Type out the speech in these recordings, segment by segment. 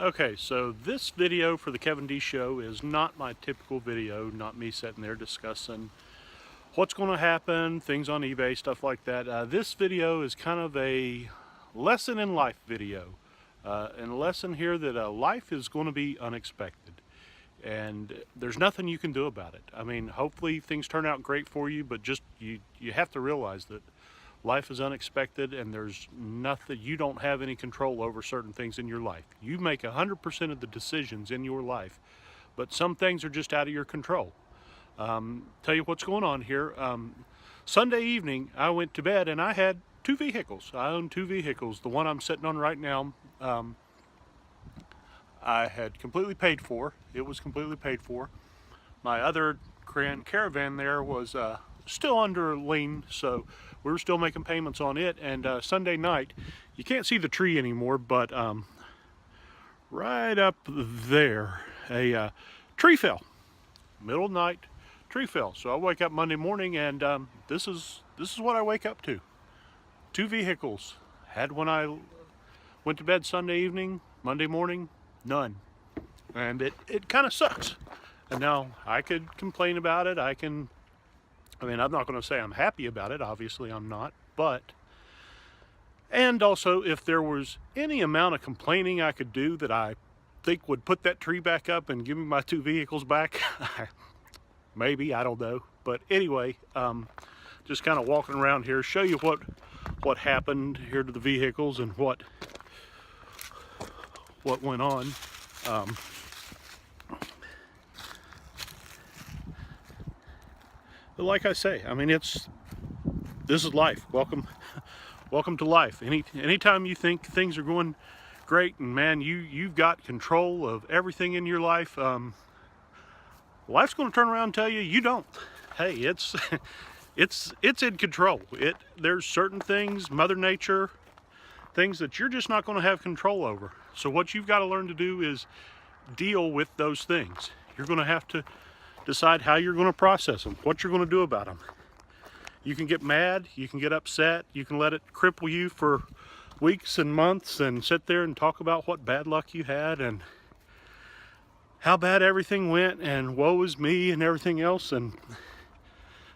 Okay, so this video for the Kevin D Show is not my typical video, not me sitting there discussing what's going to happen, things on eBay, stuff like that. This video is kind of a lesson in life video, and a lesson here that life is going to be unexpected, and there's nothing you can do about it. I mean, hopefully things turn out great for you, but just you have to realize that life is unexpected and there's nothing, you don't have any control over certain things in your life. You make 100% of the decisions in your life, but some things are just out of your control. Tell you what's going on here. Sunday evening I went to bed and I had two vehicles. I own two vehicles. The one I'm sitting on right now, I had completely paid for. It was completely paid for. My other Grand Caravan there was still under lien, so we were still making payments on it. And Sunday night, you can't see the tree anymore, but right up there, a tree fell. Middle of the night, tree fell. So I wake up Monday morning, and this is what I wake up to. Two vehicles. Had when I went to bed Sunday evening. Monday morning, none. And it kind of sucks. And now I could complain about it. I mean, I'm not going to say I'm happy about it. Obviously, I'm not. But, and also, if there was any amount of complaining I could do that I think would put that tree back up and give me my two vehicles back, maybe, I don't know. But anyway, just kind of walking around here, show you what happened here to the vehicles and what went on. But like I say, I mean, this is life. Welcome to life. Anytime you think things are going great and man, you've got control of everything in your life, life's going to turn around and tell you you don't. Hey, it's it's in control. There's certain things, Mother Nature, things that you're just not going to have control over. So what you've got to learn to do is deal with those things. You're going to have to decide how you're going to process them, what you're going to do about them. You can get mad, you can get upset, you can let it cripple you for weeks and months and sit there and talk about what bad luck you had and how bad everything went and woe is me and everything else. And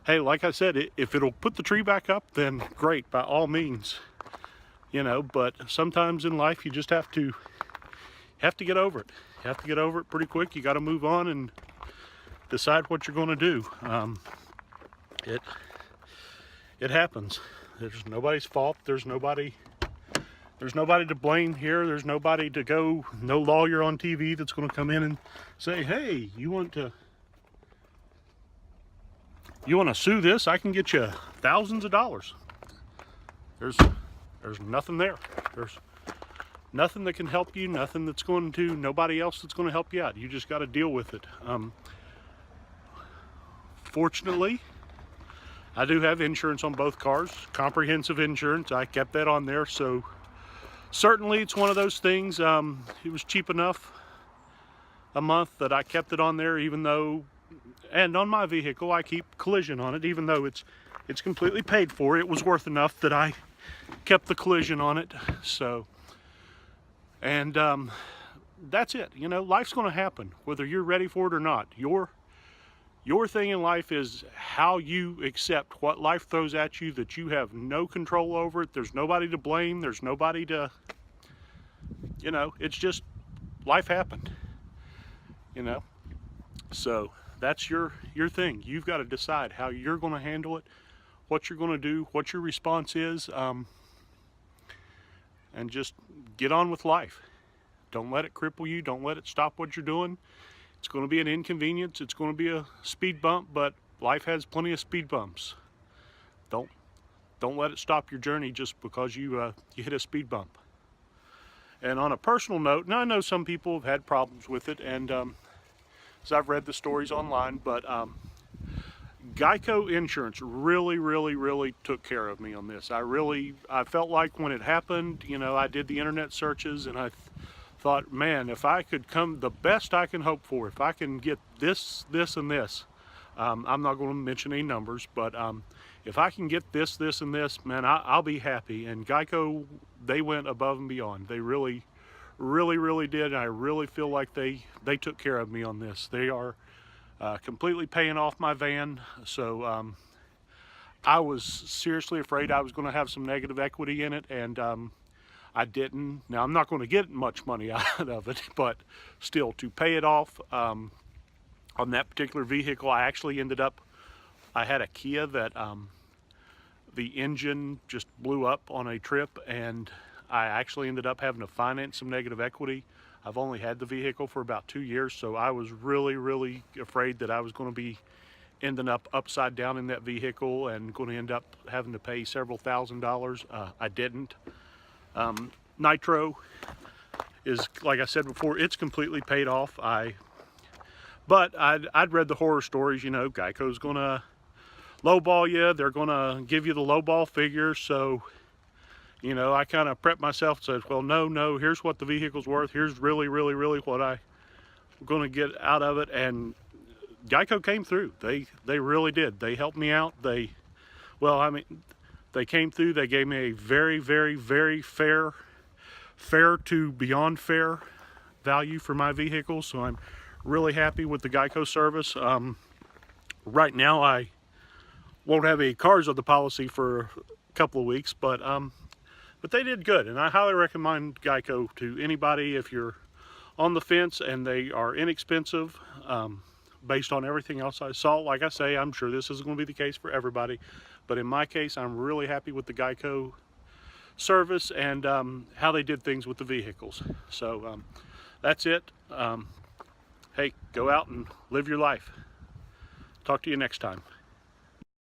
hey, like I said, if it'll put the tree back up, then great, by all means. You know, but sometimes in life you just have to get over it. You have to get over it pretty quick. You got to move on and decide what you're going to do. It happens. There's nobody's fault. There's nobody to blame here. There's nobody to go, no lawyer on TV that's going to come in and say, hey, you want to sue this? I can get you thousands of dollars. There's nothing there. There's nothing that can help you, nobody else that's going to help you out. You just got to deal with it. Fortunately, I do have insurance on both cars, comprehensive insurance. I kept that on there, so certainly it's one of those things. It was cheap enough a month that I kept it on there, even though, and on my vehicle I keep collision on it, even though it's completely paid for. It was worth enough that I kept the collision on it. So, and that's it. You know, life's going to happen, whether you're ready for it or not. Your thing in life is how you accept what life throws at you, that you have no control over it. There's nobody to blame. There's nobody to, you know, it's just life happened, you know. So that's your thing. You've got to decide how you're going to handle it, what you're going to do, what your response is, and just get on with life. Don't let it cripple you. Don't let it stop what you're doing. It's going to be an inconvenience. It's going to be a speed bump, but life has plenty of speed bumps. Don't let it stop your journey just because you hit a speed bump. And on a personal note, now I know some people have had problems with it, and as I've read the stories online, but Geico Insurance really took care of me on this. I felt like when it happened, you know, I did the internet searches and I thought, man, if I could come, the best I can hope for, if I can get this, and this, I'm not going to mention any numbers, but if I can get this, and this, man, I'll be happy. And Geico, they went above and beyond. They really really did. And I really feel like they took care of me on this. They are completely paying off my van. So I was seriously afraid I was going to have some negative equity in it, and I didn't. Now, I'm not going to get much money out of it, but still, to pay it off on that particular vehicle, I actually ended up, I had a Kia that the engine just blew up on a trip, and I actually ended up having to finance some negative equity. I've only had the vehicle for about 2 years, so I was really afraid that I was going to be ending up upside down in that vehicle and going to end up having to pay several $1,000s. I didn't. Nitro is, like I said before, it's completely paid off. But I'd read the horror stories, you know, Geico's gonna lowball you, they're gonna give you the lowball figure. So, you know, I kind of prepped myself and said, well, no, here's what the vehicle's worth. Here's really what I'm gonna get out of it. And Geico came through. They really did. They helped me out. They came through. They gave me a very fair to beyond fair value for my vehicle. So I'm really happy with the Geico service. Right now I won't have any cars on the policy for a couple of weeks, but they did good, and I highly recommend Geico to anybody if you're on the fence, and they are inexpensive. Based on everything else I saw, like I say, I'm sure this isn't going to be the case for everybody, but in my case, I'm really happy with the Geico service and how they did things with the vehicles. So that's it. Hey, go out and live your life. Talk to you next time.